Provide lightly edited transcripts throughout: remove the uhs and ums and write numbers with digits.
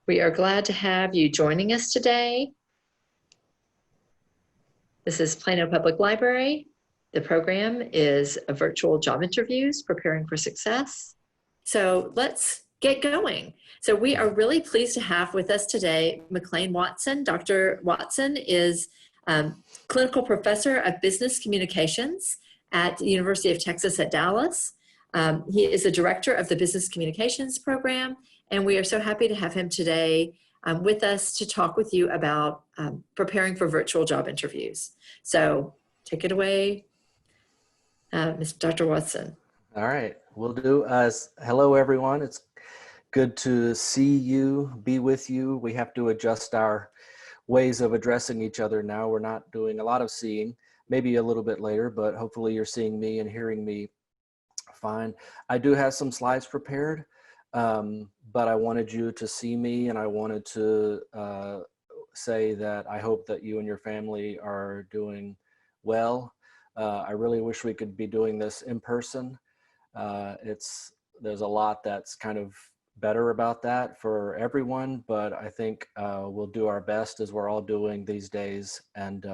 We are glad to have you joining us today. This is Plano Public Library. The program is a virtual job interviews, preparing for success. So let's get going. So we are really pleased to have with us today McLean Watson. Dr. Watson is clinical professor of business communications at the University of Texas at Dallas. He is the director of the business communications program, and we are so happy to have him today with us to talk with you about preparing for virtual job interviews. So take it away, Dr. Watson. All right, we'll do. Hello, everyone. It's good to see you, be with you. We have to adjust our ways of addressing each other now. We're not doing a lot of seeing, maybe a little bit later, but hopefully you're seeing me and hearing me fine. I do have some slides prepared, but I wanted you to see me, and I wanted to say that I hope that you and your family are doing well. I really wish we could be doing this in person. There's a lot that's kind of better about that for everyone, but I think we'll do our best as we're all doing these days. And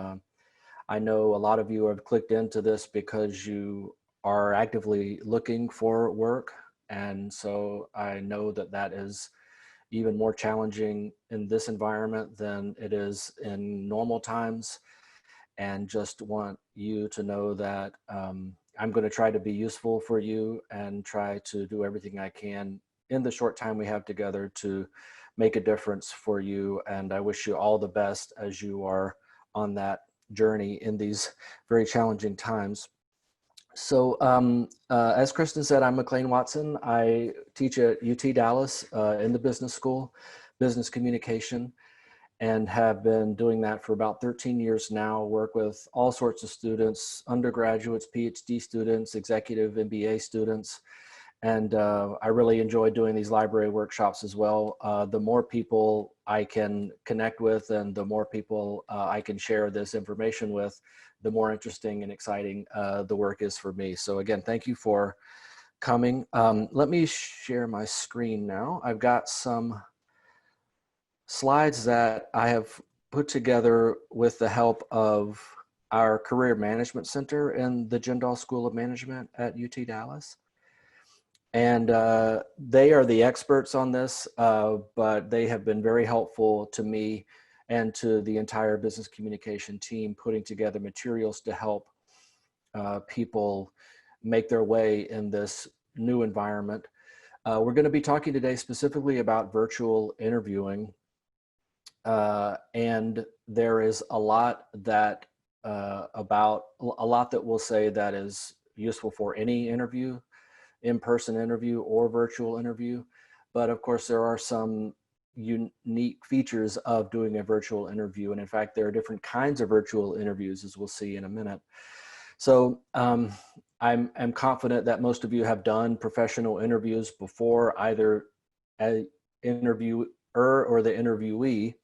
I know a lot of you have clicked into this because you are actively looking for work. And so I know that that is even more challenging in this environment than it is in normal times. And just want you to know that I'm going to try to be useful for you and try to do everything I can in the short time we have together to make a difference for you. And I wish you all the best as you are on that journey in these very challenging times. So as Kristen said, I'm McLean Watson. I teach at UT Dallas in the business school, business communication, and have been doing that for about 13 years now. Work with all sorts of students, undergraduates, PhD students, executive MBA students. And I really enjoy doing these library workshops as well. The more people I can connect with and the more people I can share this information with, the more interesting and exciting the work is for me. So again, thank you for coming. Let me share my screen now. I've got some slides that I have put together with the help of our Career Management Center in the Jindal School of Management at UT Dallas. And they are the experts on this, but they have been very helpful to me and to the entire business communication team, putting together materials to help people make their way in this new environment. We're going to be talking today specifically about virtual interviewing. And there is a lot that we'll say that is useful for any interview, in-person interview or virtual interview. But of course, there are some unique features of doing a virtual interview. And in fact, there are different kinds of virtual interviews, as we'll see in a minute. So I'm confident that most of you have done professional interviews before, either an interviewer or the interviewee.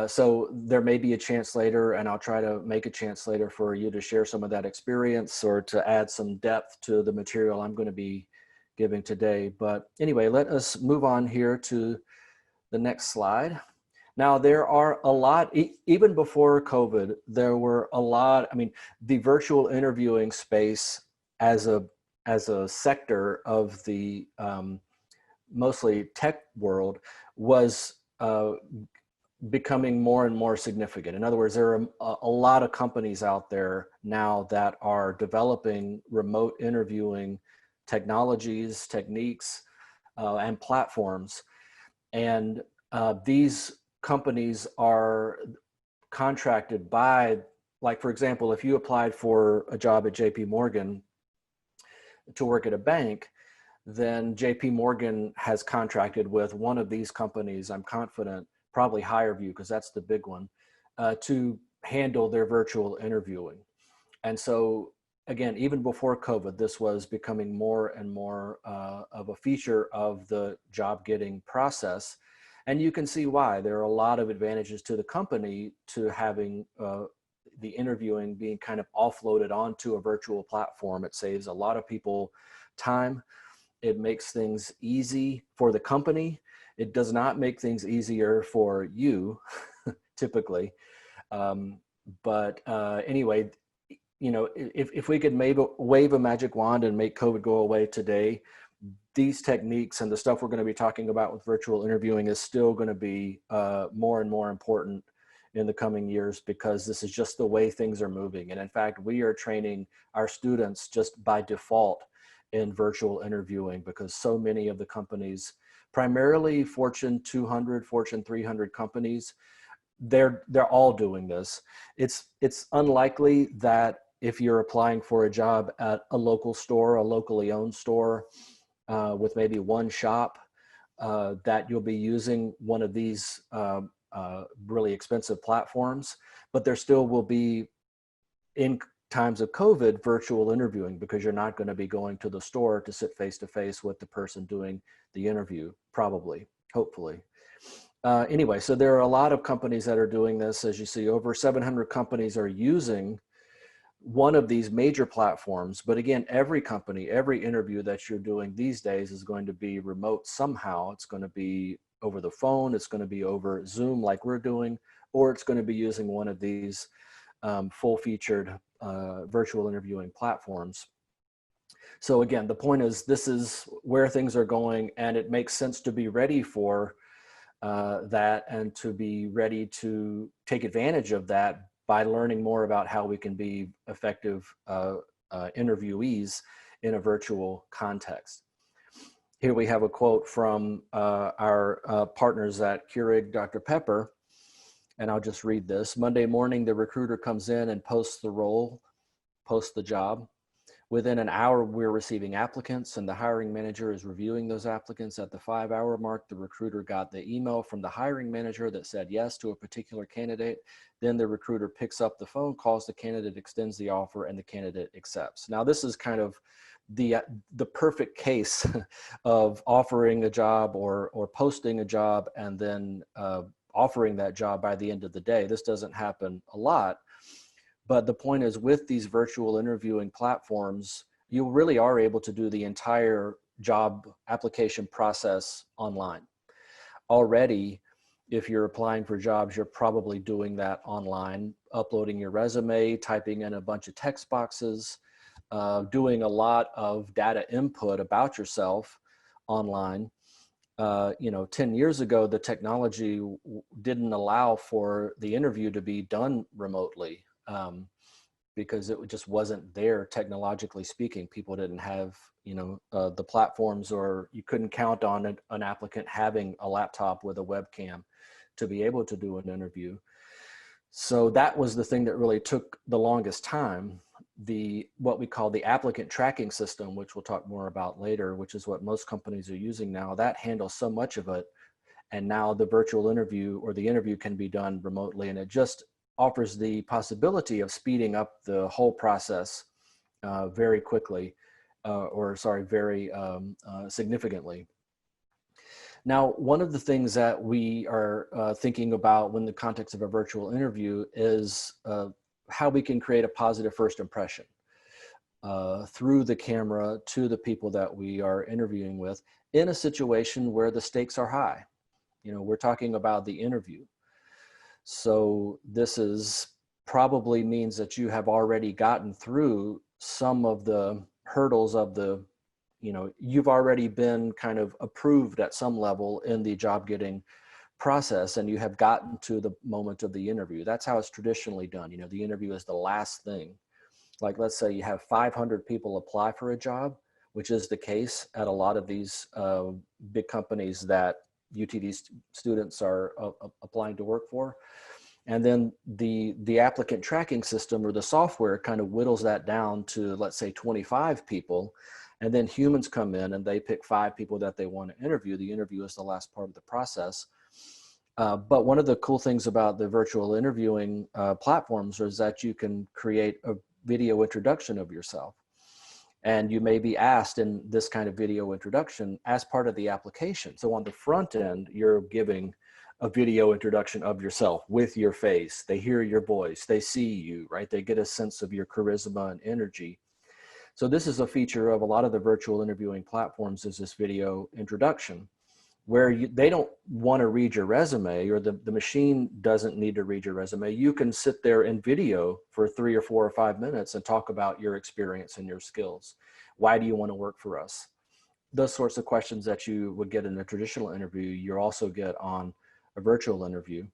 So there may be a chance later, and I'll try to make a chance later for you to share some of that experience or to add some depth to the material I'm going to be giving today. But anyway, let us move on here to the next slide. Now, there are a lot, even before COVID, there were a lot. I mean, the virtual interviewing space as a sector of the mostly tech world was becoming more and more significant. In other words, there are a lot of companies out there now that are developing remote interviewing technologies, techniques, and platforms. And these companies are contracted by, like, for example, if you applied for a job at JP Morgan to work at a bank, then JP Morgan has contracted with one of these companies, I'm confident, probably HireVue, because that's the big one, to handle their virtual interviewing. And so, again, even before COVID, this was becoming more and more of a feature of the job getting process. And you can see why. There are a lot of advantages to the company to having the interviewing being kind of offloaded onto a virtual platform. It saves a lot of people time. It makes things easy for the company. It does not make things easier for you, typically. Anyway, you know, if we could maybe wave a magic wand and make COVID go away today, these techniques and the stuff we're going to be talking about with virtual interviewing is still going to be more and more important in the coming years, because this is just the way things are moving. And in fact, we are training our students just by default in virtual interviewing, because so many of the companies, primarily Fortune 200, Fortune 300 companies, they're all doing this. It's unlikely that if you're applying for a job at a local store, a locally owned store, with maybe one shop, that you'll be using one of these really expensive platforms, but there still will be, in times of COVID, virtual interviewing, because you're not going to be going to the store to sit face to face with the person doing the interview, probably, hopefully. Anyway, so there are a lot of companies that are doing this. As you see, over 700 companies are using one of these major platforms. But again, every company, every interview that you're doing these days is going to be remote somehow. It's going to be over the phone, it's going to be over Zoom like we're doing, or it's going to be using one of these full-featured virtual interviewing platforms. So again, the point is, this is where things are going, and it makes sense to be ready for that, and to be ready to take advantage of that by learning more about how we can be effective interviewees in a virtual context. Here we have a quote from our partners at Keurig Dr Pepper, and I'll just read this. Monday morning, the recruiter comes in and posts the role, posts the job. Within an hour, we're receiving applicants, and the hiring manager is reviewing those applicants. At the 5-hour mark, the recruiter got the email from the hiring manager that said yes to a particular candidate. Then the recruiter picks up the phone, calls the candidate, extends the offer, and the candidate accepts. Now, this is kind of the perfect case of offering a job or posting a job and then offering that job by the end of the day. This doesn't happen a lot. But the point is, with these virtual interviewing platforms, you really are able to do the entire job application process online. Already, if you're applying for jobs, you're probably doing that online, uploading your resume, typing in a bunch of text boxes, doing a lot of data input about yourself online. 10 years ago, the technology didn't allow for the interview to be done remotely. Because it just wasn't there, technologically speaking. People didn't have, the platforms, or you couldn't count on an applicant having a laptop with a webcam to be able to do an interview. So that was the thing that really took the longest time. What we call the applicant tracking system, which we'll talk more about later, which is what most companies are using now, that handles so much of it. And now the virtual interview, or the interview, can be done remotely, and it just offers the possibility of speeding up the whole process very quickly, very significantly. Now, one of the things that we are thinking about in the context of a virtual interview is how we can create a positive first impression through the camera to the people that we are interviewing with in a situation where the stakes are high. We're talking about the interview. So this probably means that you have already gotten through some of the hurdles of you've already been kind of approved at some level in the job getting process, and you have gotten to the moment of the interview. That's how it's traditionally done. The interview is the last thing. Like, let's say you have 500 people apply for a job, which is the case at a lot of these big companies that UTD students are applying to work for. And then the applicant tracking system, or the software, kind of whittles that down to, let's say, 25 people. And then humans come in and they pick 5 people that they want to interview. The interview is the last part of the process. But one of the cool things about the virtual interviewing platforms is that you can create a video introduction of yourself. And you may be asked in this kind of video introduction as part of the application. So on the front end, you're giving a video introduction of yourself with your face. They hear your voice, they see you, right? They get a sense of your charisma and energy. So this is a feature of a lot of the virtual interviewing platforms, is this video introduction, where they don't want to read your resume, or the machine doesn't need to read your resume. You can sit there in video for 3 or 4 or 5 minutes and talk about your experience and your skills. Why do you want to work for us? Those sorts of questions that you would get in a traditional interview, you also get on a virtual interview.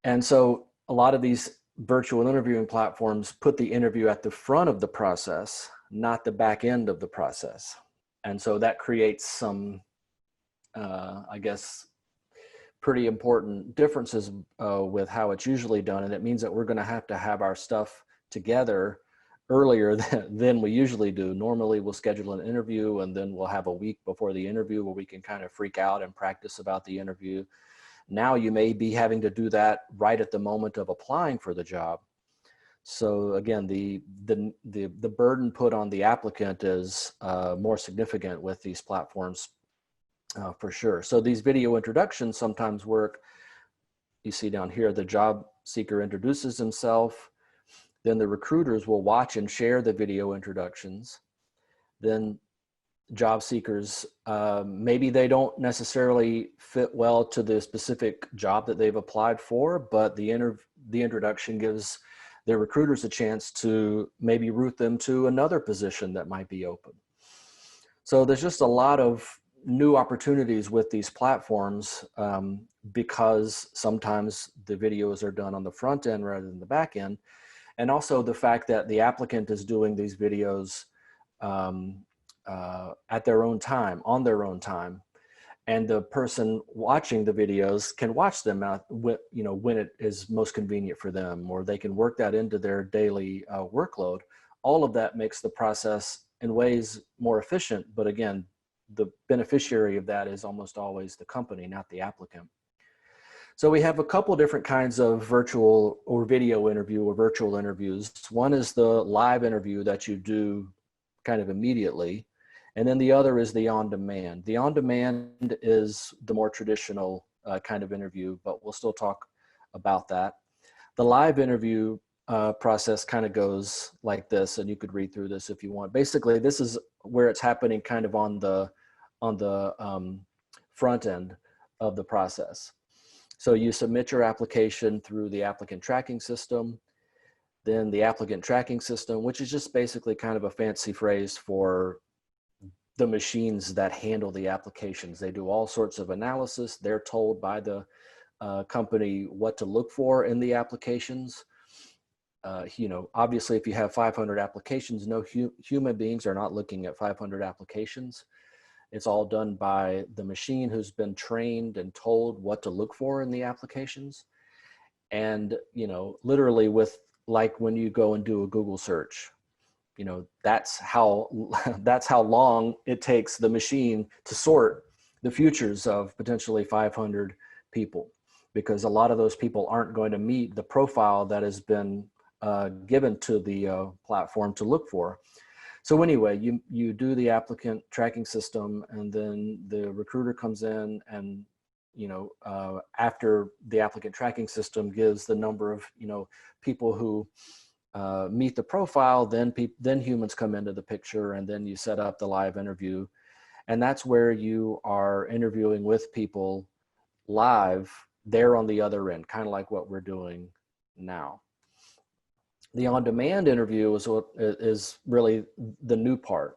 And so a lot of these virtual interviewing platforms put the interview at the front of the process, not the back end of the process. And so that creates some, I guess, pretty important differences with how it's usually done. And it means that we're going to have our stuff together earlier than we usually do. Normally we'll schedule an interview and then we'll have a week before the interview where we can kind of freak out and practice about the interview. Now you may be having to do that right at the moment of applying for the job. So again, the burden put on the applicant is more significant with these platforms, for sure. So these video introductions sometimes work. You see down here, the job seeker introduces himself. Then the recruiters will watch and share the video introductions. Then job seekers, maybe they don't necessarily fit well to the specific job that they've applied for, but the introduction gives their recruiters a chance to maybe route them to another position that might be open. So there's just a lot of new opportunities with these platforms, because sometimes the videos are done on the front end rather than the back end. And also the fact that the applicant is doing these videos at their own time, on their own time, and the person watching the videos can watch them when it is most convenient for them, or they can work that into their daily workload. All of that makes the process in ways more efficient, but again, the beneficiary of that is almost always the company, not the applicant. So we have a couple different kinds of virtual or video interview or virtual interviews. One is the live interview that you do kind of immediately. And then the other is the on-demand. The on-demand is the more traditional kind of interview, but we'll still talk about that. The live interview process kind of goes like this, and you could read through this if you want. Basically, this is where it's happening kind of on the front end of the process. So you submit your application through the applicant tracking system. Then the applicant tracking system, which is just basically kind of a fancy phrase for the machines that handle the applications. They do all sorts of analysis. They're told by the company what to look for in the applications. Obviously, if you have 500 applications, no human beings are not looking at 500 applications. It's all done by the machine who's been trained and told what to look for in the applications. And, literally like when you go and do a Google search, that's how long it takes the machine to sort the futures of potentially 500 people, because a lot of those people aren't going to meet the profile that has been given to the platform to look for. So anyway, you do the applicant tracking system, and then the recruiter comes in and, after the applicant tracking system gives the number of, people who meet the profile, then humans come into the picture, and then you set up the live interview. And that's where you are interviewing with people live there on the other end, kind of like what we're doing now. The on-demand interview is really the new part,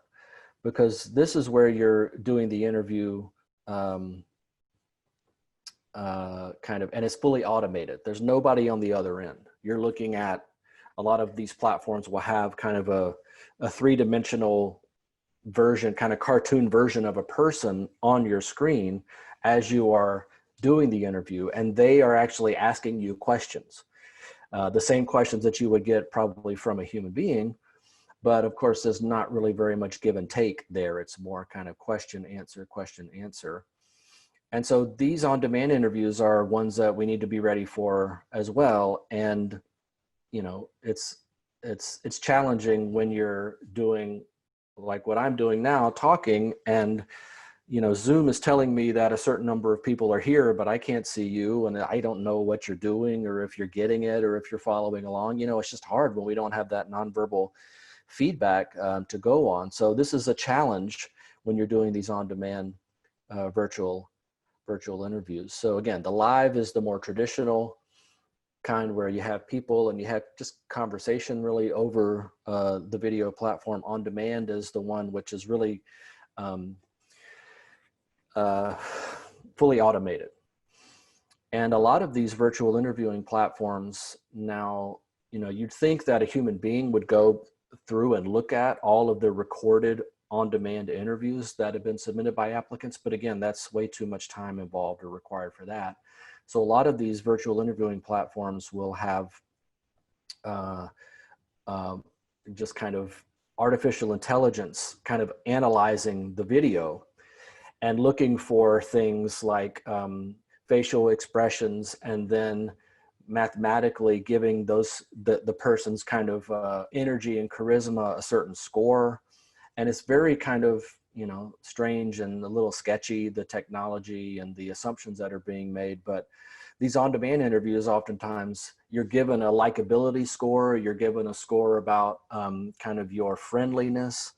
because this is where you're doing the interview kind of, and it's fully automated. There's nobody on the other end. You're looking at, a lot of these platforms will have kind of a three-dimensional version, kind of cartoon version of a person on your screen as you are doing the interview, and they are actually asking you questions. The same questions that you would get probably from a human being, but of course there's not really very much give and take there. It's more kind of question, answer, question, answer. And so these on-demand interviews are ones that we need to be ready for as well. And it's challenging when you're doing like what I'm doing now, talking, and Zoom is telling me that a certain number of people are here, but I can't see you, and I don't know what you're doing, or if you're getting it, or if you're following along. It's just hard when we don't have that nonverbal feedback to go on. So this is a challenge when you're doing these on-demand virtual interviews. So again, the live is the more traditional kind where you have people and you have just conversation really over the video platform. On demand is the one which is really fully automated. And a lot of these virtual interviewing platforms now, you'd think that a human being would go through and look at all of the recorded on-demand interviews that have been submitted by applicants. But again, that's way too much time involved or required for that. So a lot of these virtual interviewing platforms will have just kind of artificial intelligence kind of analyzing the video and looking for things like facial expressions, and then mathematically giving the person's kind of energy and charisma a certain score. And it's very kind of, strange and a little sketchy, the technology and the assumptions that are being made. But these on-demand interviews, oftentimes you're given a likability score, you're given a score about kind of your friendliness,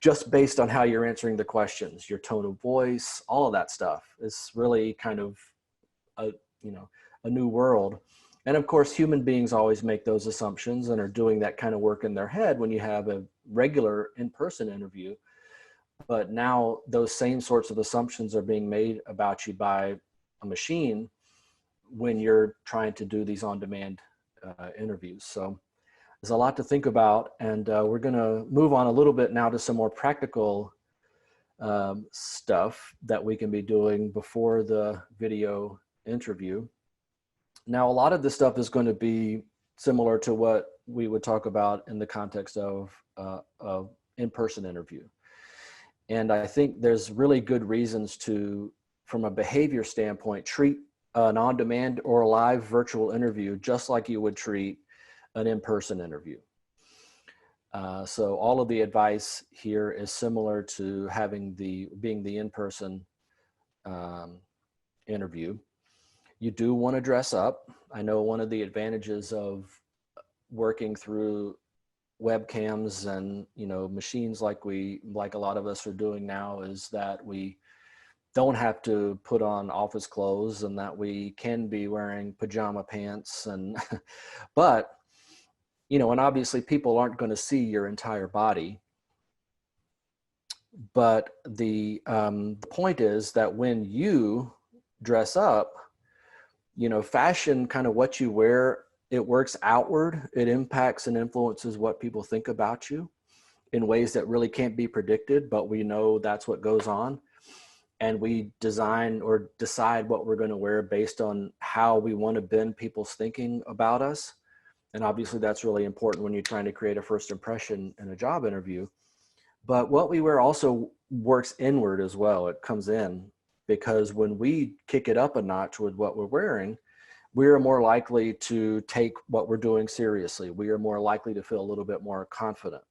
just based on how you're answering the questions, your tone of voice, all of that stuff. Is really kind of a new world. And of course, human beings always make those assumptions and are doing that kind of work in their head when you have a regular in-person interview. But now those same sorts of assumptions are being made about you by a machine when you're trying to do these on-demand interviews. So there's a lot to think about, and we're going to move on a little bit now to some more practical stuff that we can be doing before the video interview. Now, a lot of this stuff is going to be similar to what we would talk about in the context of in-person interview. And I think there's really good reasons to, from a behavior standpoint, treat an on-demand or a live virtual interview just like you would treat an in-person interview. So all of the advice here is similar to being the in-person interview. You do want to dress up. I know one of the advantages of working through webcams and machines like a lot of us are doing now is that we don't have to put on office clothes, and that we can be wearing pajama pants and but and obviously people aren't going to see your entire body. But the point is that when you dress up, fashion, kind of what you wear, it works outward. It impacts and influences what people think about you in ways that really can't be predicted, but we know that's what goes on. And we design or decide what we're going to wear based on how we want to bend people's thinking about us. And obviously that's really important when you're trying to create a first impression in a job interview. But what we wear also works inward as well. It comes in, because when we kick it up a notch with what we're wearing, we are more likely to take what we're doing seriously. We are more likely to feel a little bit more confident.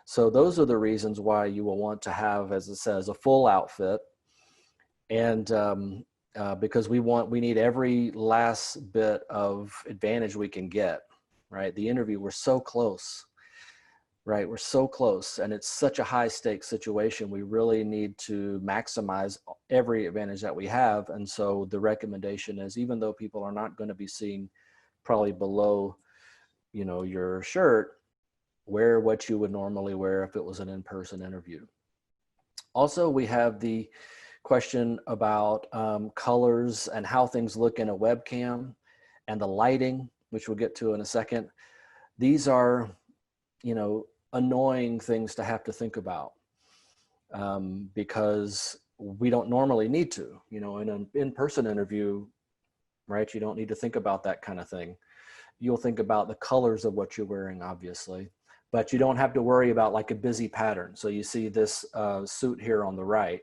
So those are the reasons why you will want to have, as it says, a full outfit. And because we need every last bit of advantage we can get, right? The interview, we're so close, right? We're so close, and it's such a high stakes situation. We really need to maximize every advantage that we have. And so the recommendation is, even though people are not going to be seeing probably below, your shirt, wear what you would normally wear if it was an in-person interview. Also, we have the question about colors and how things look in a webcam, and the lighting, which we'll get to in a second. These are, annoying things to have to think about because we don't normally need to, in an in-person interview, right? You don't need to think about that kind of thing. You'll think about the colors of what you're wearing, obviously, but you don't have to worry about like a busy pattern. So you see this suit here on the right.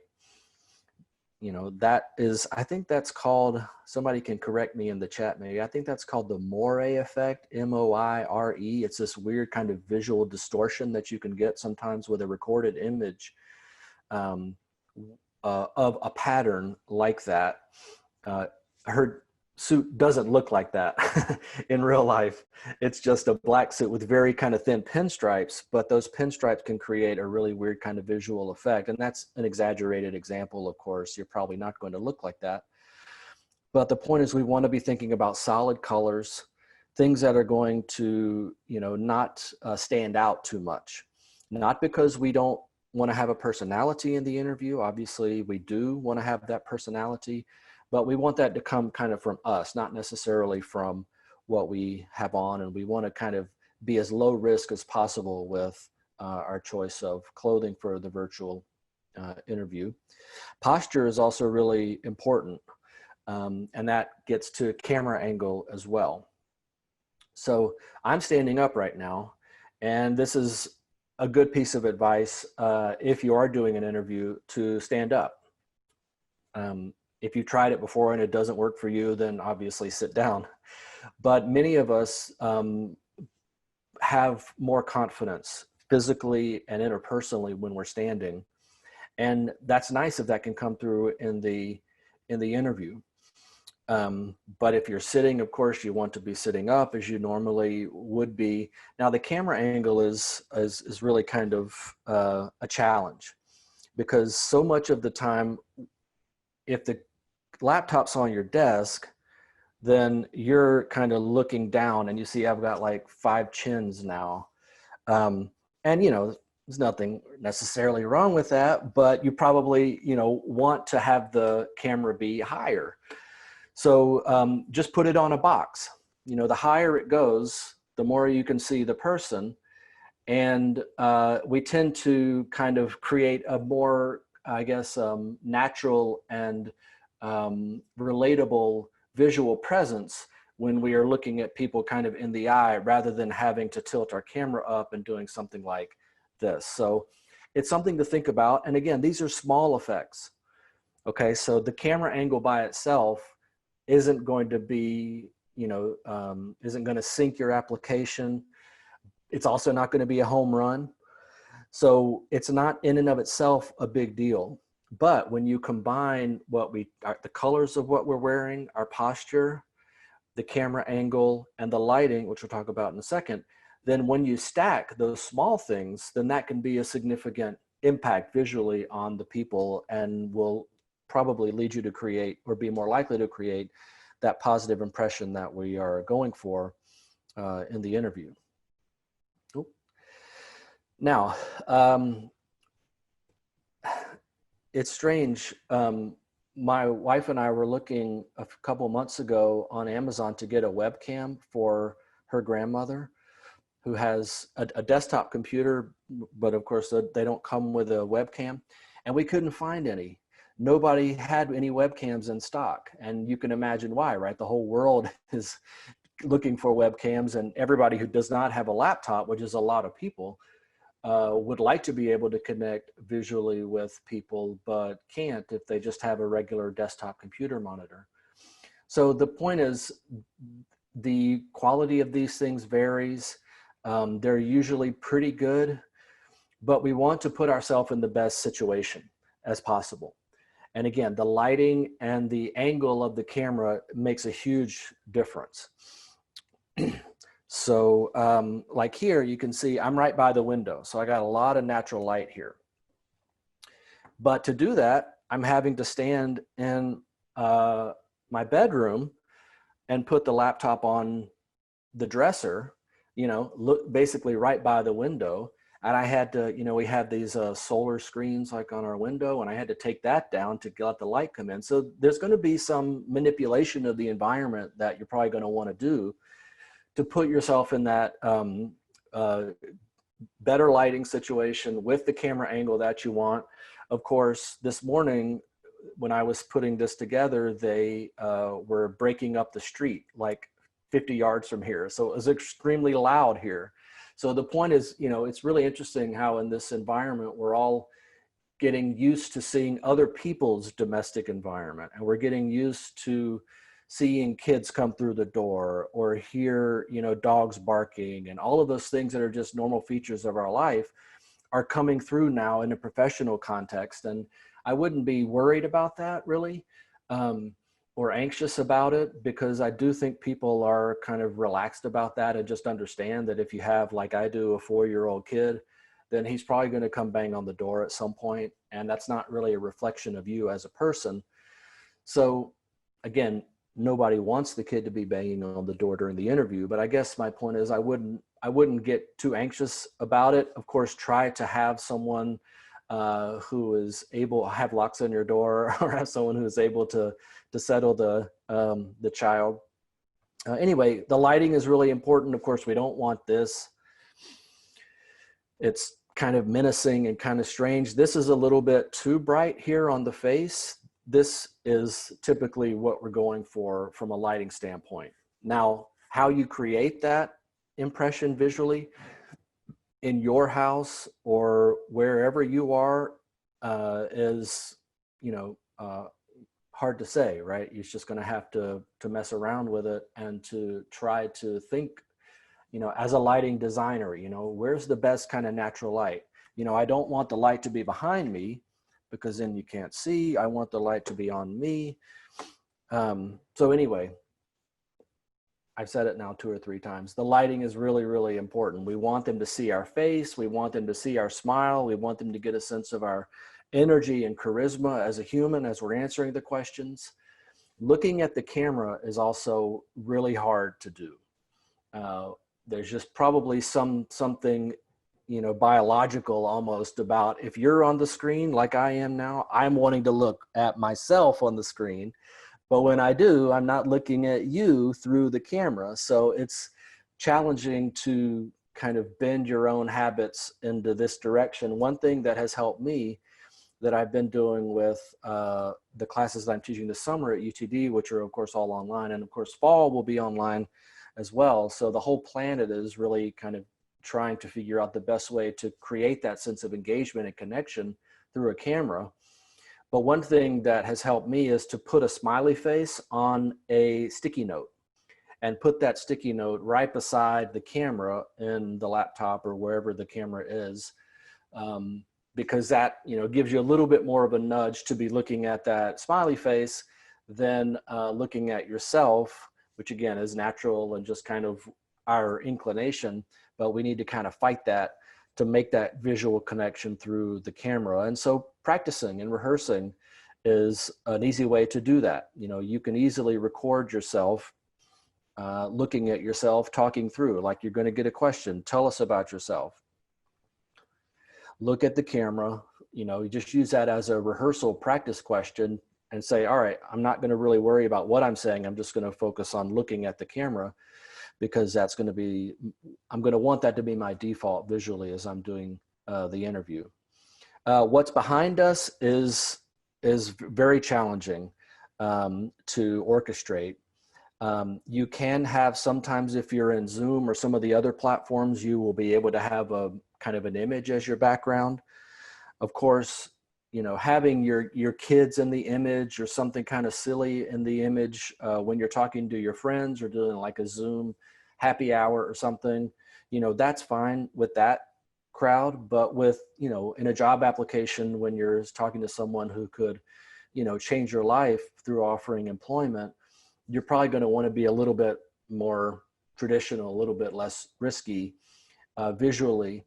That is, I think that's called, somebody can correct me in the chat maybe, I think that's called the Moire effect, Moire. It's this weird kind of visual distortion that you can get sometimes with a recorded image of a pattern like that. I heard suit doesn't look like that in real life. It's just a black suit with very kind of thin pinstripes, but those pinstripes can create a really weird kind of visual effect. And that's an exaggerated example, of course. You're probably not going to look like that. But the point is we want to be thinking about solid colors, things that are going to, not stand out too much. Not because we don't want to have a personality in the interview. Obviously, we do want to have that personality, but we want that to come kind of from us, not necessarily from what we have on. And we want to kind of be as low risk as possible with our choice of clothing for the virtual interview. Posture is also really important. And that gets to camera angle as well. So I'm standing up right now, and this is a good piece of advice if you are doing an interview, to stand up. If you tried it before and it doesn't work for you, then obviously sit down. But many of us have more confidence physically and interpersonally when we're standing. And that's nice if that can come through in the interview. But if you're sitting, of course, you want to be sitting up as you normally would be. Now, the camera angle is really kind of a challenge, because so much of the time, if the laptop's on your desk, then you're kind of looking down, and you see I've got like 5 chins now. And, there's nothing necessarily wrong with that, but you probably, want to have the camera be higher. So just put it on a box. The higher it goes, the more you can see the person. And we tend to kind of create a more, I guess, natural and relatable visual presence when we are looking at people kind of in the eye, rather than having to tilt our camera up and doing something like this. So it's something to think about. And again, these are small effects. Okay, so the camera angle by itself isn't going to be, isn't going to sink your application. It's also not going to be a home run. So it's not in and of itself a big deal. But when you combine the colors of what we're wearing, our posture, the camera angle, and the lighting, which we'll talk about in a second, then when you stack those small things, then that can be a significant impact visually on the people, and will probably lead you to create, or be more likely to create, that positive impression that we are going for in the interview. Ooh. Now, it's strange. My wife and I were looking a couple months ago on Amazon to get a webcam for her grandmother, who has a desktop computer, but of course they don't come with a webcam, and we couldn't find any. Nobody had any webcams in stock, and you can imagine why, right? The whole world is looking for webcams, and everybody who does not have a laptop, which is a lot of people, would like to be able to connect visually with people, but can't if they just have a regular desktop computer monitor. So the point is, the quality of these things varies. They're usually pretty good, but we want to put ourselves in the best situation as possible. And again, the lighting and the angle of the camera makes a huge difference. So like here, you can see I'm right by the window. So I got a lot of natural light here. But to do that, I'm having to stand in my bedroom and put the laptop on the dresser, look basically right by the window. And I had to, we had these solar screens like on our window, and I had to take that down to let the light come in. So there's going to be some manipulation of the environment that you're probably going to want to do to put yourself in that better lighting situation with the camera angle that you want. Of course, this morning when I was putting this together, they were breaking up the street like 50 yards from here. So it was extremely loud here. So the point is, it's really interesting how in this environment, we're all getting used to seeing other people's domestic environment, and we're getting used to seeing kids come through the door or hear, dogs barking, and all of those things that are just normal features of our life are coming through now in a professional context. And I wouldn't be worried about that really. or anxious about it, because I do think people are kind of relaxed about that and just understand that if you have, like I do, a 4-year-old kid, then he's probably going to come bang on the door at some point, and that's not really a reflection of you as a person. So again, nobody wants the kid to be banging on the door during the interview, but I guess my point is I wouldn't get too anxious about it. Of course, try to have someone who is able to have locks on your door, or have someone who is able to settle the child. Anyway, the lighting is really important. Of course, we don't want this. It's kind of menacing and kind of strange. This is a little bit too bright here on the face. This is typically what we're going for from a lighting standpoint. Now, how you create that impression visually in your house or wherever you are is, hard to say, right? You're just going to have to mess around with it and to try to think, as a lighting designer, where's the best kind of natural light? I don't want the light to be behind me because then you can't see. I want the light to be on me. So anyway, I've said it now 2 or 3 times. The lighting is really, really important. We want them to see our face. We want them to see our smile. We want them to get a sense of our energy and charisma as a human as we're answering the questions. Looking at the camera is also really hard to do. There's just probably something, biological almost about if you're on the screen like I am now, I'm wanting to look at myself on the screen. But when I do, I'm not looking at you through the camera. So it's challenging to kind of bend your own habits into this direction. One thing that has helped me that I've been doing with the classes that I'm teaching this summer at UTD, which are of course all online, and of course fall will be online as well. So the whole planet is really kind of trying to figure out the best way to create that sense of engagement and connection through a camera. But one thing that has helped me is to put a smiley face on a sticky note and put that sticky note right beside the camera in the laptop or wherever the camera is. Because that, gives you a little bit more of a nudge to be looking at that smiley face than looking at yourself, which again is natural and just kind of our inclination, but we need to kind of fight that to make that visual connection through the camera. And so practicing and rehearsing is an easy way to do that. You can easily record yourself looking at yourself, talking through, like you're going to get a question, tell us about yourself. Look at the camera, you just use that as a rehearsal practice question and say, all right, I'm not going to really worry about what I'm saying. I'm just going to focus on looking at the camera because that's going to be, I'm going to want that to be my default visually as I'm doing the interview. What's behind us is very challenging to orchestrate. You can have sometimes, if you're in Zoom or some of the other platforms, you will be able to have a kind of an image as your background. Of course, having your kids in the image or something kind of silly in the image when you're talking to your friends or doing like a Zoom happy hour or something, that's fine with that crowd. But with, in a job application, when you're talking to someone who could, change your life through offering employment, you're probably going to want to be a little bit more traditional, a little bit less risky visually.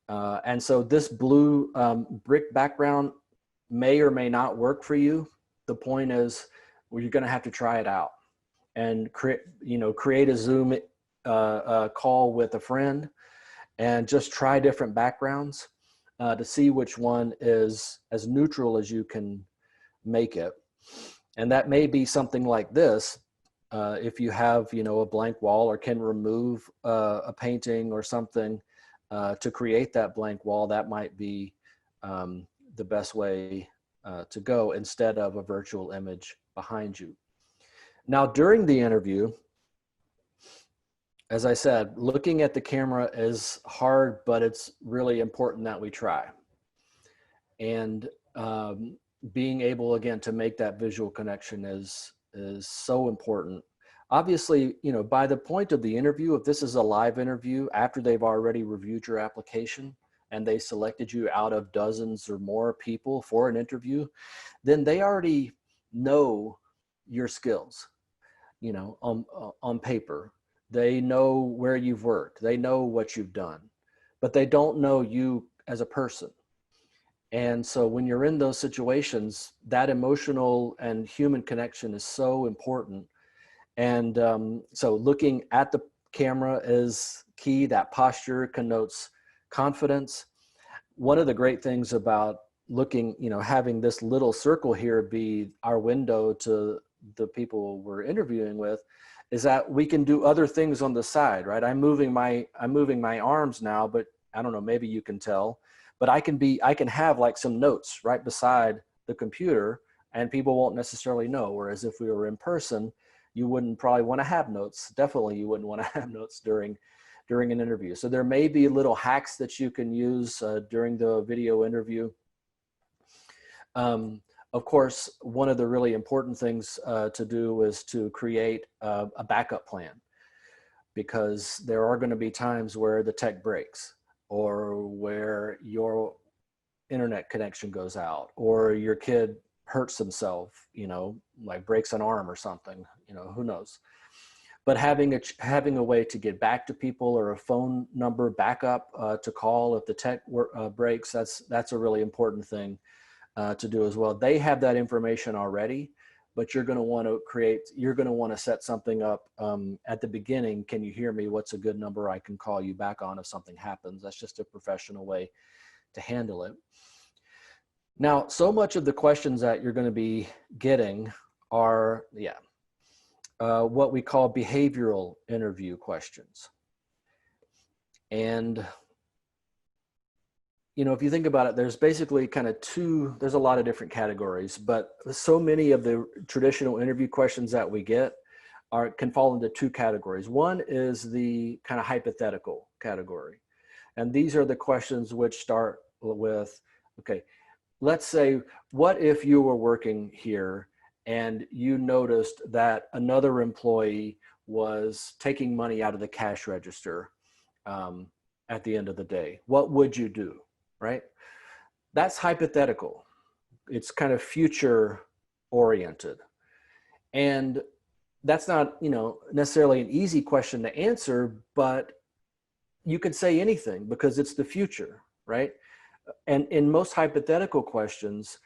And so this blue brick background may or may not work for you. The point is, you're going to have to try it out and create a Zoom call with a friend and just try different backgrounds to see which one is as neutral as you can make it. And that may be something like this. If you have, a blank wall or can remove a painting or something to create that blank wall, that might be the best way to go instead of a virtual image behind you. Now, during the interview, as I said, looking at the camera is hard, but it's really important that we try. And being able, again, to make that visual connection is so important. Obviously, by the point of the interview, if this is a live interview, after they've already reviewed your application and they selected you out of dozens or more people for an interview, then they already know your skills, you know, on paper. They know where you've worked. They know what you've done, but they don't know you as a person. And so when you're in those situations, that emotional and human connection is so important. And so looking at the camera is key. That posture connotes confidence. One of the great things about looking, you know, having this little circle here be our window to the people we're interviewing with is that we can do other things on the side, right? I'm moving my arms now, but I don't know, maybe you can tell, but I can have like some notes right beside the computer and people won't necessarily know. Whereas if we were in person, you wouldn't probably want to have notes. Definitely you wouldn't want to have notes during an interview. So there may be little hacks that you can use during the video interview. Of course, one of the really important things to do is to create a backup plan, because there are going to be times where the tech breaks or where your internet connection goes out or your kid hurts himself, you know, like breaks an arm or something, you know, who knows. But having a way to get back to people or a phone number backup to call if the tech breaks, that's a really important thing to do as well. They have that information already, but you're going to want to set something up at the beginning. Can you hear me? What's a good number I can call you back on if something happens? That's just a professional way to handle it. Now, so much of the questions that you're going to be getting are, what we call behavioral interview questions. And, you know, if you think about it, there's basically kind of there's a lot of different categories, but so many of the traditional interview questions that we get can fall into two categories. One is the kind of hypothetical category. And these are the questions which start with, okay, let's say, what if you were working here and you noticed that another employee was taking money out of the cash register at the end of the day? What would you do, right? That's hypothetical. It's kind of future oriented. And that's not, you know, necessarily an easy question to answer, but you could say anything because it's the future, right? And in most hypothetical questions,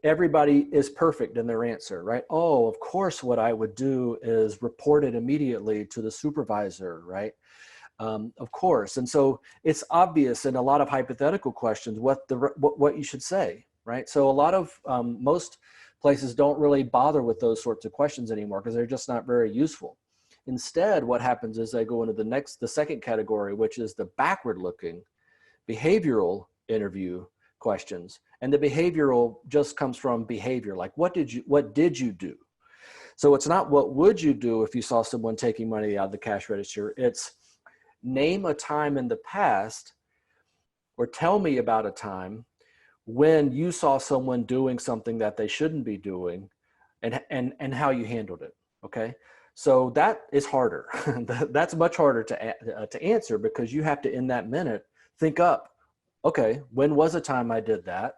everybody is perfect in their answer, right? Oh, of course, what I would do is report it immediately to the supervisor, right? Of course. And so it's obvious in a lot of hypothetical questions what you should say, right? So a lot of most places don't really bother with those sorts of questions anymore because they're just not very useful. Instead, what happens is they go into the second category, which is the backward looking behavioral interview questions. And the behavioral just comes from behavior, like what did you do? So it's not what would you do if you saw someone taking money out of the cash register. It's name a time in the past or tell me about a time when you saw someone doing something that they shouldn't be doing and how you handled it. Okay. So that is harder. That's much harder to answer because you have to, in that minute, think up, okay, when was a time I did that?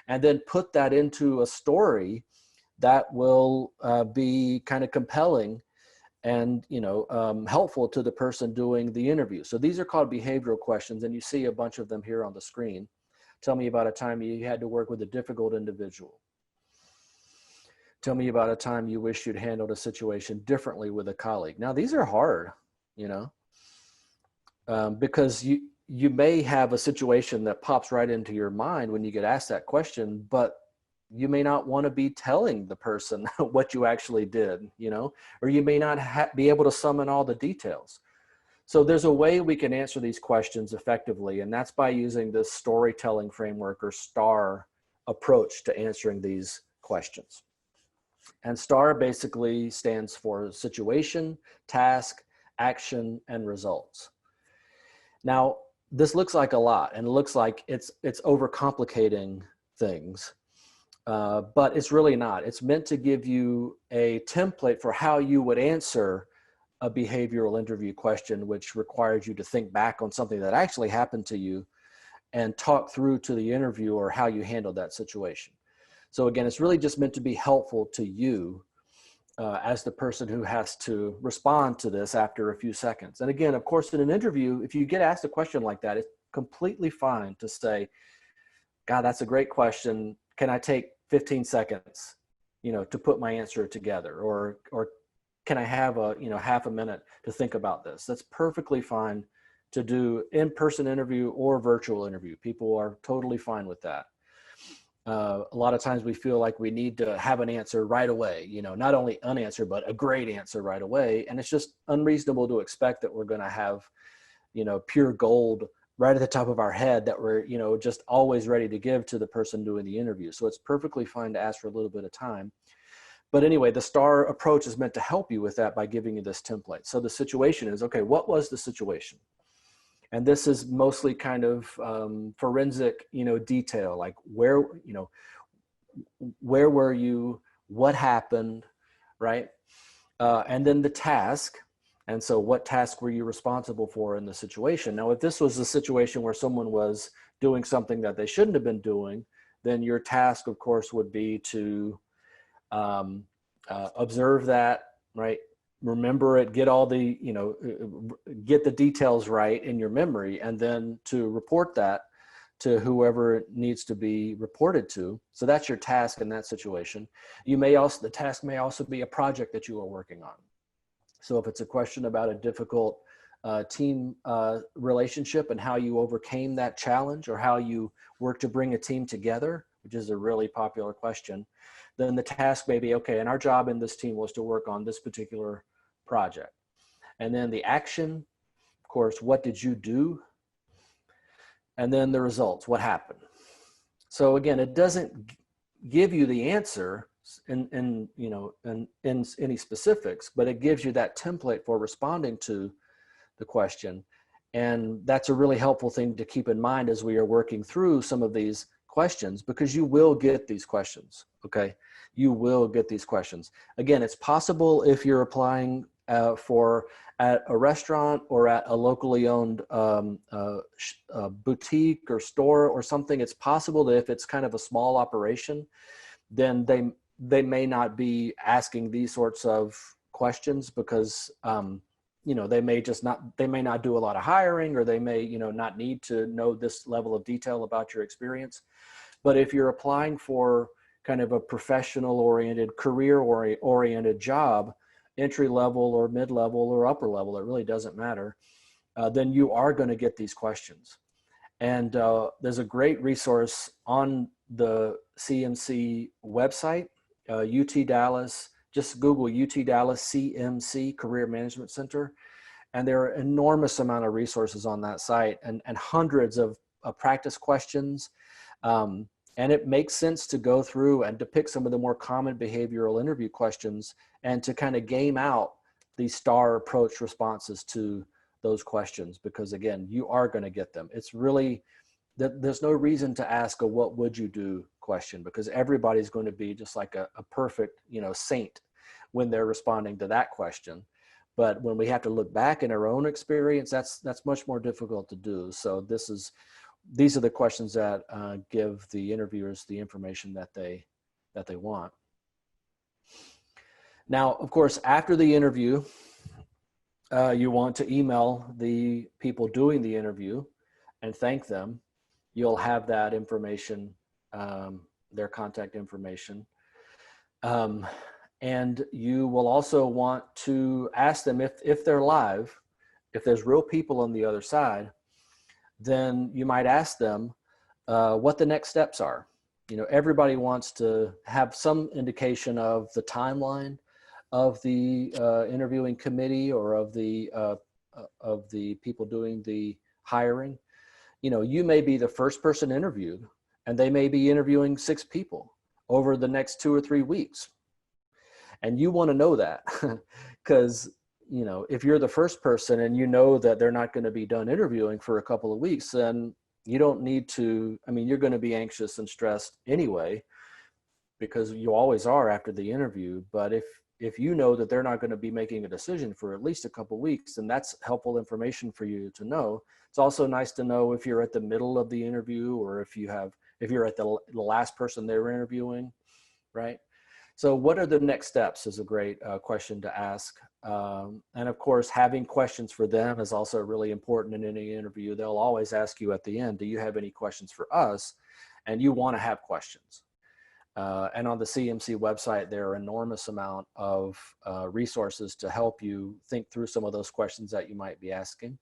And then put that into a story that will be kind of compelling and, you know, helpful to the person doing the interview. So these are called behavioral questions, and you see a bunch of them here on the screen. Tell me about a time you had to work with a difficult individual. Tell me about a time you wish you'd handled a situation differently with a colleague. Now, these are hard, you know, because you may have a situation that pops right into your mind when you get asked that question, but you may not want to be telling the person what you actually did, you know, or you may not be able to summon all the details. So there's a way we can answer these questions effectively, and that's by using this storytelling framework or STAR approach to answering these questions. And STAR basically stands for situation, task, action, and results. Now, this looks like a lot, and it looks like it's overcomplicating things, but it's really not. It's meant to give you a template for how you would answer a behavioral interview question, which requires you to think back on something that actually happened to you and talk through to the interviewer how you handled that situation. So again, it's really just meant to be helpful to you as the person who has to respond to this after a few seconds. And again, of course, in an interview, if you get asked a question like that, it's completely fine to say, God, that's a great question. Can I take 15 seconds, to put my answer together? Or can I have half a minute to think about this? That's perfectly fine to do in-person interview or virtual interview. People are totally fine with that. A lot of times we feel like we need to have an answer right away, not only an answer, but a great answer right away. And it's just unreasonable to expect that we're going to have, pure gold right at the top of our head that we're, just always ready to give to the person doing the interview. So it's perfectly fine to ask for a little bit of time. But anyway, the STAR approach is meant to help you with that by giving you this template. So the situation is, okay, what was the situation? And this is mostly kind of forensic, detail, like where were you, what happened, right? And then the task. And so what task were you responsible for in the situation? Now, if this was a situation where someone was doing something that they shouldn't have been doing, then your task, of course, would be to observe that, right? Remember it, get all the, get the details right in your memory, and then to report that to whoever it needs to be reported to. So that's your task in that situation. The task may also be a project that you are working on. So if it's a question about a difficult team relationship and how you overcame that challenge, or how you work to bring a team together, which is a really popular question, then the task may be, okay, and our job in this team was to work on this particular project. And then the action, of course, what did you do? And then the results, what happened? So again, it doesn't give you the answer in any specifics, but it gives you that template for responding to the question. And that's a really helpful thing to keep in mind as we are working through some of these questions, because you will get these questions, okay? You will get these questions. Again, it's possible if you're applying for at a restaurant or at a locally owned boutique or store or something, it's possible that if it's kind of a small operation, then they may not be asking these sorts of questions, because they may not do a lot of hiring, or they may not need to know this level of detail about your experience. But if you're applying for kind of a professional oriented, career oriented job, entry level or mid level or upper level, it really doesn't matter, then you are going to get these questions. And there's a great resource on the CMC website, UT Dallas. Just Google UT Dallas CMC Career Management Center. And there are an enormous amount of resources on that site, and hundreds of practice questions. And it makes sense to go through and to pick some of the more common behavioral interview questions and to kind of game out these STAR approach responses to those questions, because again, you are going to get them. It's really, there's no reason to ask a what would you do question, because everybody's going to be just like a perfect, saint when they're responding to that question. But when we have to look back in our own experience, that's much more difficult to do. So these are the questions that give the interviewers the information that they want. Now, of course, after the interview, you want to email the people doing the interview and thank them. You'll have that information, their contact information. And you will also want to ask them if they're live, if there's real people on the other side, then you might ask them what the next steps are. Everybody wants to have some indication of the timeline of the interviewing committee, or of the people doing the hiring. You may be the first person interviewed, and they may be interviewing 6 people over the next 2 or 3 weeks. And you want to know that, because if you're the first person and that they're not going to be done interviewing for a couple of weeks, then you don't need to, you're going to be anxious and stressed anyway, because you always are after the interview. But if you know that they're not going to be making a decision for at least a couple of weeks, then that's helpful information for you to know. It's also nice to know if you're at the middle of the interview, or if you're at the last person they were interviewing, right? So what are the next steps is a great question to ask. And of course, having questions for them is also really important in any interview. They'll always ask you at the end, do you have any questions for us? And you want to have questions. And on the CMC website, there are an enormous amount of resources to help you think through some of those questions that you might be asking.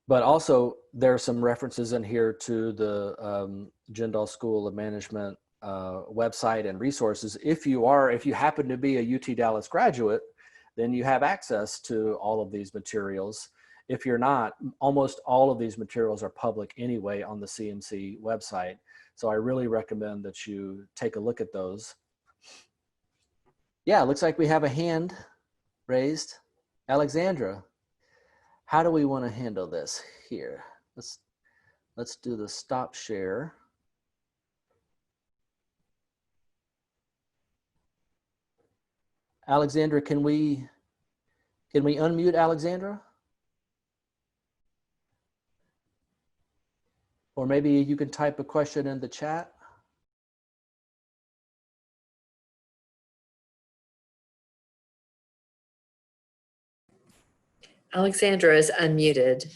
But also, there are some references in here to the Jindal School of Management website and resources. If you happen to be a UT Dallas graduate, then you have access to all of these materials. If you're not, almost all of these materials are public anyway on the CMC website. So I really recommend that you take a look at those. Yeah, it looks like we have a hand raised. Alexandra, how do we want to handle this here? Let's do the stop share. Alexandra, can we unmute Alexandra? Or maybe you can type a question in the chat. Alexandra is unmuted.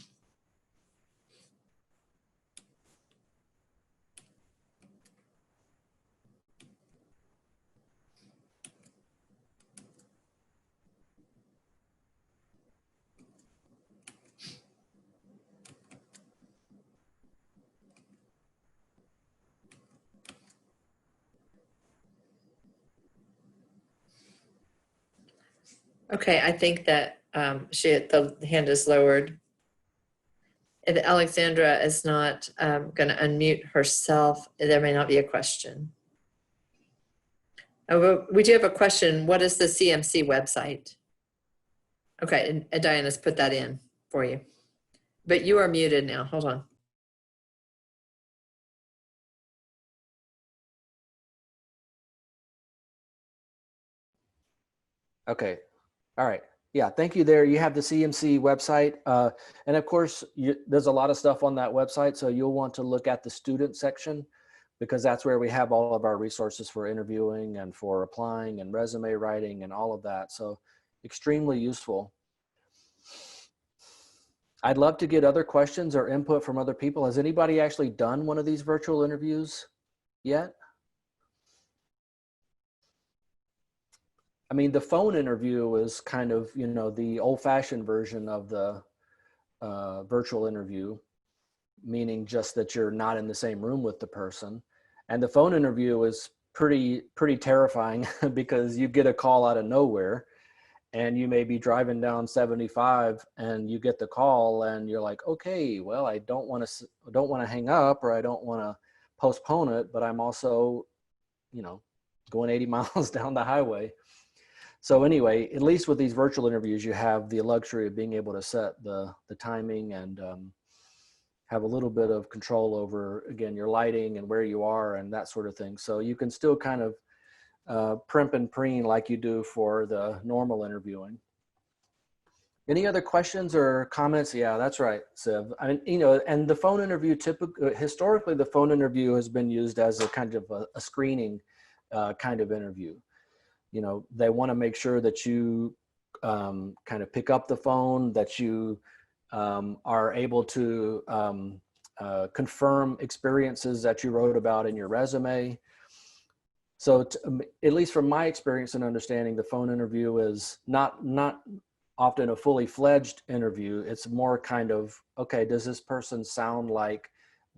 Okay, I think that the hand is lowered. If Alexandra is not going to unmute herself, there may not be a question. We do have a question. What is the CMC website? Okay, and Diana's put that in for you. But you are muted now. Hold on. Okay. All right. Yeah, thank you there. You have the CMC website. And of course, there's a lot of stuff on that website. So you'll want to look at the student section because that's where we have all of our resources for interviewing and for applying and resume writing and all of that. So extremely useful. I'd love to get other questions or input from other people. Has anybody actually done one of these virtual interviews yet? I mean, the phone interview is kind of, you know, the old-fashioned version of the virtual interview, meaning just that you're not in the same room with the person. And the phone interview is pretty terrifying because you get a call out of nowhere and you may be driving down 75 and you get the call and you're like, okay, well, I don't want to hang up or I don't want to postpone it, but I'm also, you know, going 80 miles down the highway. So anyway, at least with these virtual interviews, you have the luxury of being able to set the timing and have a little bit of control over, again, your lighting and where you are and that sort of thing. So you can still kind of primp and preen like you do for the normal interviewing. Any other questions or comments? Yeah, that's right, Siv. I mean, you know, and the phone interview, historically, the phone interview has been used as a kind of a screening kind of interview. You know, they want to make sure that you kind of pick up the phone, that you are able to confirm experiences that you wrote about in your resume. So at least from my experience and understanding, the phone interview is not often a fully fledged interview. It's more kind of, okay, does this person sound like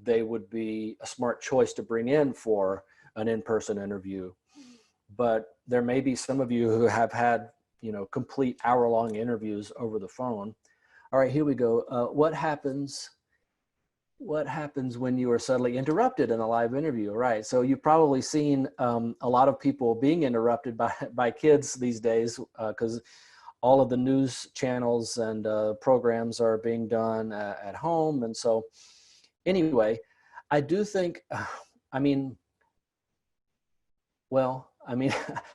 they would be a smart choice to bring in for an in-person interview? But there may be some of you who have had, you know, complete hour-long interviews over the phone. All right, here we go. What happens when you are suddenly interrupted in a live interview? Right, so you've probably seen a lot of people being interrupted by kids these days because all of the news channels and programs are being done at home. And so anyway, I do think,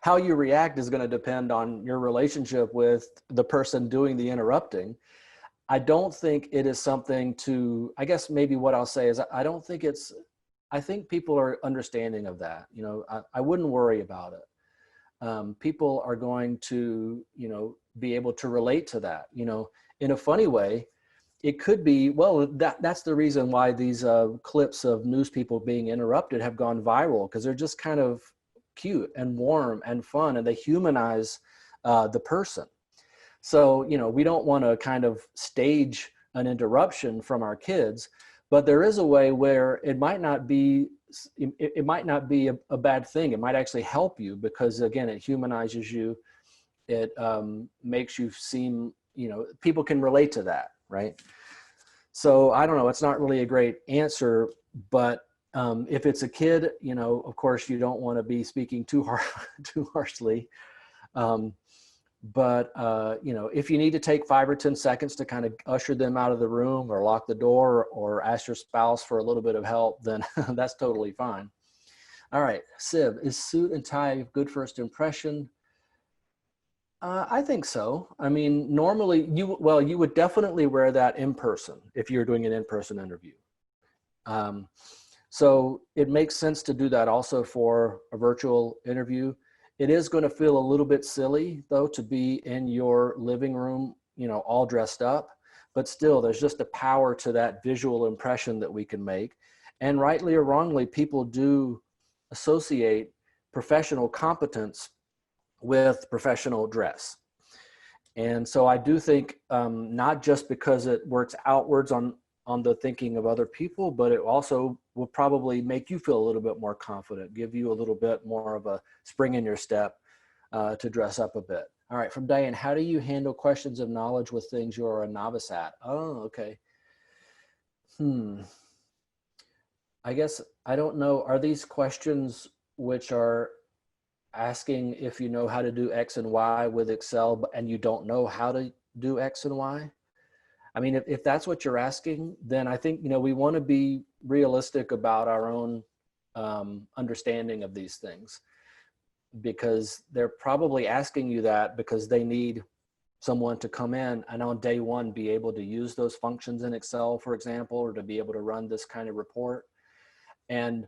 how you react is going to depend on your relationship with the person doing the interrupting. I don't think it is something to, I guess maybe what I'll say is I don't think it's I think people are understanding of that. You know, I wouldn't worry about it. People are going to, you know, be able to relate to that, you know, in a funny way. It could be, well, that's the reason why these clips of news people being interrupted have gone viral, because they're just kind of cute and warm and fun, and they humanize the person. So, you know, we don't want to kind of stage an interruption from our kids, but there is a way where it might not be, it might not be a bad thing. It might actually help you, because again, it humanizes you. It makes you seem, you know, people can relate to that, right? So I don't know, it's not really a great answer, but if it's a kid, you know, of course you don't want to be speaking too harshly. But you know, if you need to take 5 or 10 seconds to kind of usher them out of the room, or lock the door, or ask your spouse for a little bit of help, then that's totally fine. All right, Sib, is suit and tie a good first impression? I think so. I mean, normally you would definitely wear that in person if you're doing an in-person interview. So it makes sense to do that also for a virtual interview. It is going to feel a little bit silly, though, to be in your living room, you know, all dressed up, but still there's just a power to that visual impression that we can make. And rightly or wrongly, people do associate professional competence with professional dress. And so I do think not just because it works outwards on the thinking of other people, but it also will probably make you feel a little bit more confident, give you a little bit more of a spring in your step to dress up a bit. All right, from Diane, how do you handle questions of knowledge with things you're a novice at? Oh, okay. I guess, I don't know, are these questions which are asking if you know how to do X and Y with Excel, and you don't know how to do X and Y? I mean, if that's what you're asking, then I think, you know, we want to be realistic about our own understanding of these things, because they're probably asking you that because they need someone to come in and on day one be able to use those functions in Excel, for example, or to be able to run this kind of report. And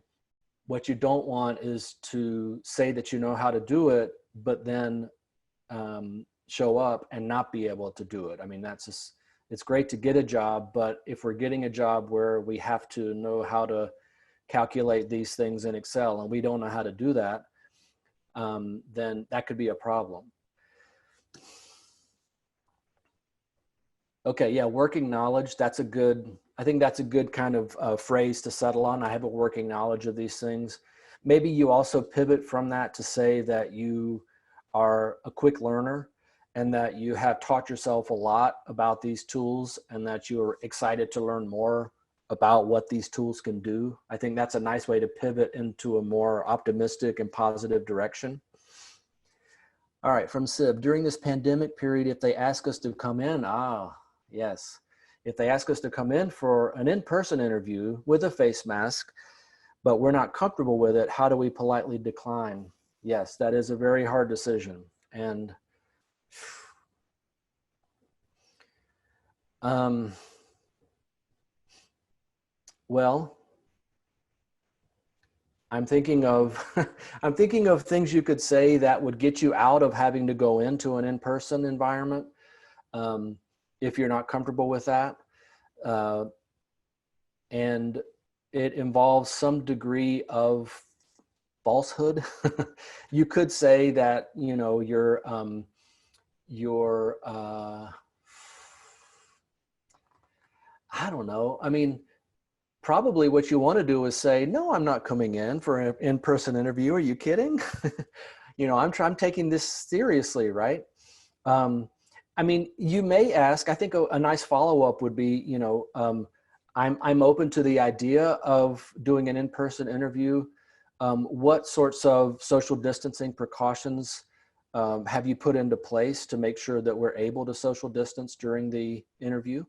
what you don't want is to say that you know how to do it, but then show up and not be able to do it. I mean, that's just, it's great to get a job, but if we're getting a job where we have to know how to calculate these things in Excel and we don't know how to do that, then that could be a problem. Okay, yeah, working knowledge, that's a good, I think that's a good kind of phrase to settle on. I have a working knowledge of these things. Maybe you also pivot from that to say that you are a quick learner and that you have taught yourself a lot about these tools and that you're excited to learn more about what these tools can do. I think that's a nice way to pivot into a more optimistic and positive direction. All right, from Sib, during this pandemic period, if they ask us to come in, yes. If they ask us to come in for an in-person interview with a face mask, but we're not comfortable with it, how do we politely decline? Yes, that is a very hard decision. And well, I'm thinking of I'm thinking of things you could say that would get you out of having to go into an in-person environment if you're not comfortable with that. And it involves some degree of falsehood. You could say that, you know, I don't know. I mean, probably what you want to do is say, no, I'm not coming in for an in-person interview. Are you kidding? You know, I'm taking this seriously, right? I mean, you may ask, I think a nice follow-up would be, you know, I'm open to the idea of doing an in-person interview. What sorts of social distancing precautions have you put into place to make sure that we're able to social distance during the interview?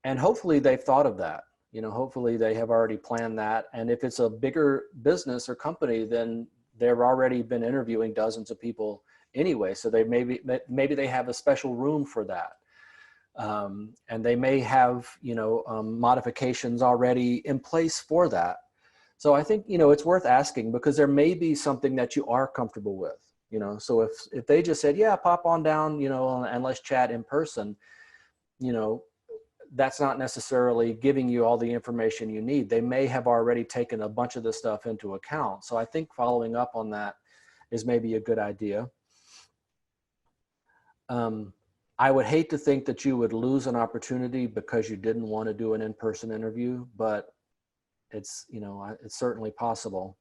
And hopefully they've thought of that. You know, hopefully they have already planned that. And if it's a bigger business or company, then they've already been interviewing dozens of people anyway. So they maybe they have a special room for that. And they may have, you know, modifications already in place for that. So I think, it's worth asking, because there may be something that you are comfortable with, so if they just said, yeah, pop on down, and let's chat in person, that's not necessarily giving you all the information you need. They may have already taken a bunch of this stuff into account. So I think following up on that is maybe a good idea. I would hate to think that you would lose an opportunity because you didn't want to do an in-person interview, but it's, it's certainly possible.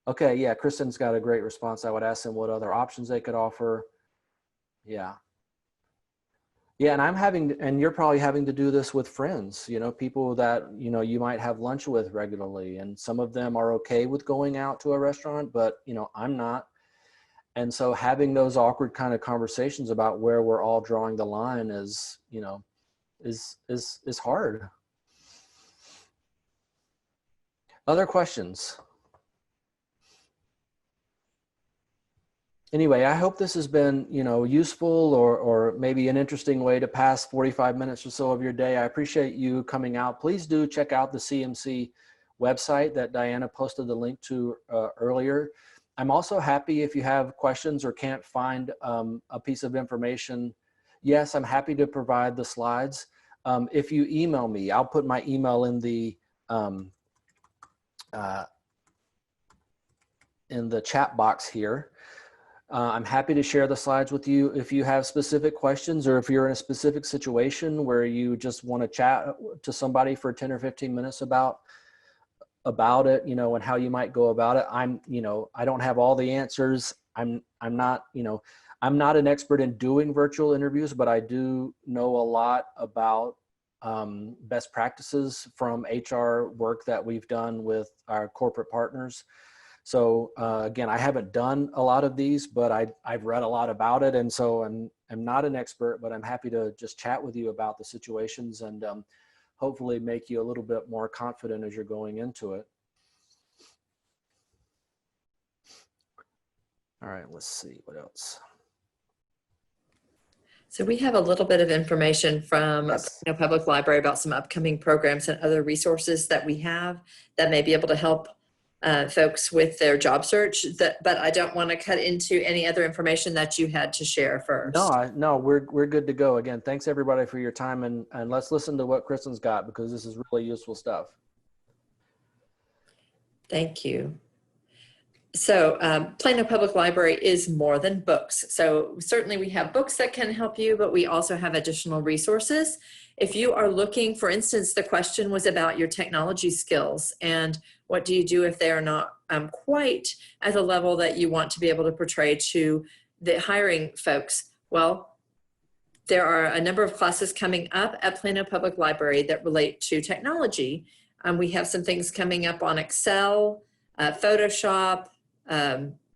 Okay, yeah, Kristen's got a great response. I would ask them what other options they could offer. Yeah. Yeah, and you're probably having to do this with friends, people that, you might have lunch with regularly, and some of them are okay with going out to a restaurant, but, I'm not. And so having those awkward kind of conversations about where we're all drawing the line is, is hard. Other questions? Anyway, I hope this has been, useful or maybe an interesting way to pass 45 minutes or so of your day. I appreciate you coming out. Please do check out the CMC website that Diana posted the link to earlier. I'm also happy if you have questions or can't find a piece of information. Yes, I'm happy to provide the slides. If you email me, I'll put my email in the chat box here. I'm happy to share the slides with you if you have specific questions, or if you're in a specific situation where you just want to chat to somebody for 10 or 15 minutes about it, and how you might go about it. I don't have all the answers. I'm not an expert in doing virtual interviews, but I do know a lot about best practices from HR work that we've done with our corporate partners. So again, I haven't done a lot of these, but I've read a lot about it. And so I'm not an expert, but I'm happy to just chat with you about the situations and hopefully make you a little bit more confident as you're going into it. All right, let's see what else. So we have a little bit of information from Yes. Plano Public Library about some upcoming programs and other resources that we have that may be able to help folks with their job search, but I don't want to cut into any other information that you had to share first. No, we're good to go. Again, thanks everybody for your time, and let's listen to what Kristen's got, because this is really useful stuff. Thank you. So Plano Public Library is more than books. So certainly we have books that can help you, but we also have additional resources. If you are looking, for instance, the question was about your technology skills and what do you do if they are not quite at the level that you want to be able to portray to the hiring folks. Well, there are a number of classes coming up at Plano Public Library that relate to technology. We have some things coming up on Excel, Photoshop,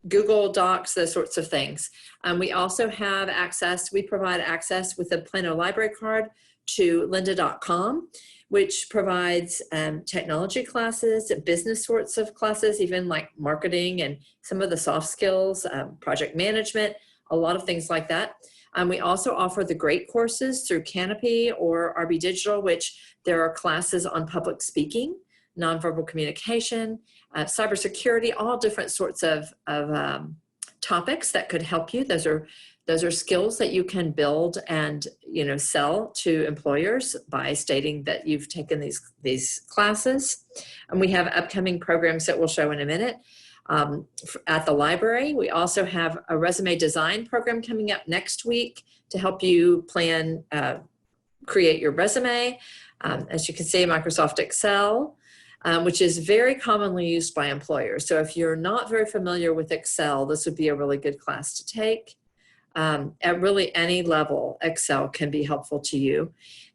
Google Docs, those sorts of things. We also have access, we provide access with the Plano Library Card to lynda.com, which provides technology classes, business sorts of classes, even like marketing and some of the soft skills, project management, a lot of things like that. We also offer the great courses through Canopy or RB Digital, which there are classes on public speaking, nonverbal communication, cybersecurity, all different sorts of topics that could help you. Those are skills that you can build and sell to employers by stating that you've taken these classes. And we have upcoming programs that we'll show in a minute. At the library, we also have a resume design program coming up next week to help you plan, create your resume. As you can see, Microsoft Excel, which is very commonly used by employers. So if you're not very familiar with Excel, this would be a really good class to take. At really any level, Excel can be helpful to you.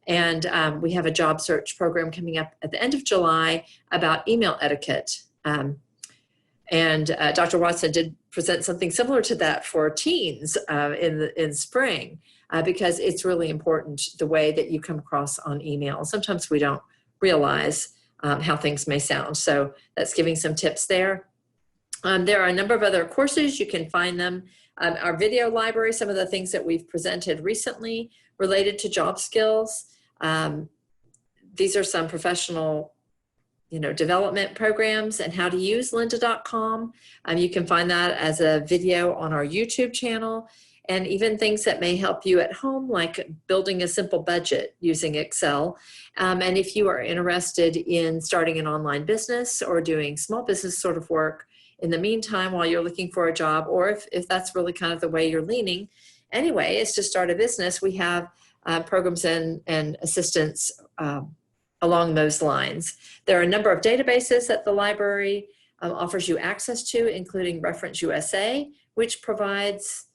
And we have a job search program coming up at the end of July about email etiquette. And Dr. Watson did present something similar to that for teens in spring, because it's really important the way that you come across on email. Sometimes we don't realize how things may sound. So that's giving some tips there. There are a number of other courses. You can find them. Our video library, some of the things that we've presented recently related to job skills. These are some professional, development programs and how to use lynda.com. You can find that as a video on our YouTube channel, and even things that may help you at home, like building a simple budget using Excel. And if you are interested in starting an online business or doing small business sort of work in the meantime while you're looking for a job, or if that's really kind of the way you're leaning anyway, is to start a business, we have programs and assistance along those lines. There are a number of databases that the library offers you access to, including Reference USA, which provides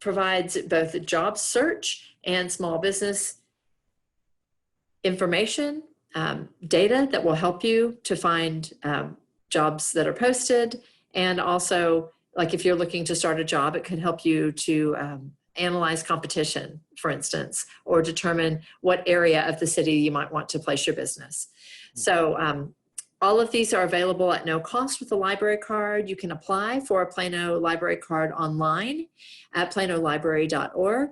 both job search and small business information, data that will help you to find jobs that are posted. And also, like if you're looking to start a job, it can help you to analyze competition, for instance, or determine what area of the city you might want to place your business. So all of these are available at no cost with a library card. You can apply for a Plano library card online at planolibrary.org.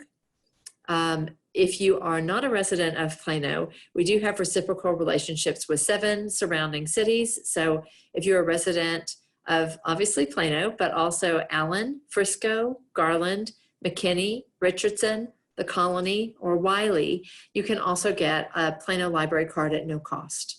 If you are not a resident of Plano, we do have reciprocal relationships with 7 surrounding cities. So if you're a resident of obviously Plano, but also Allen, Frisco, Garland, McKinney, Richardson, the Colony, or Wiley, you can also get a Plano library card at no cost.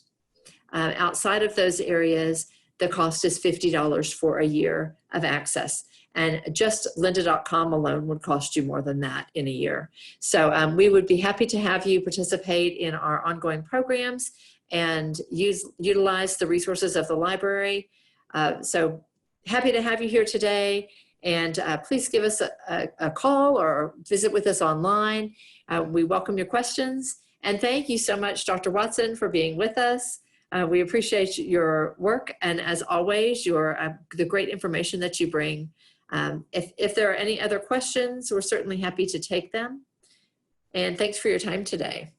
Outside of those areas, the cost is $50 for a year of access. And just lynda.com alone would cost you more than that in a year. So we would be happy to have you participate in our ongoing programs and utilize the resources of the library. So happy to have you here today. And please give us a call or visit with us online. We welcome your questions. And thank you so much, Dr. Watson, for being with us. We appreciate your work. And as always, the great information that you bring. If there are any other questions, we're certainly happy to take them. And thanks for your time today.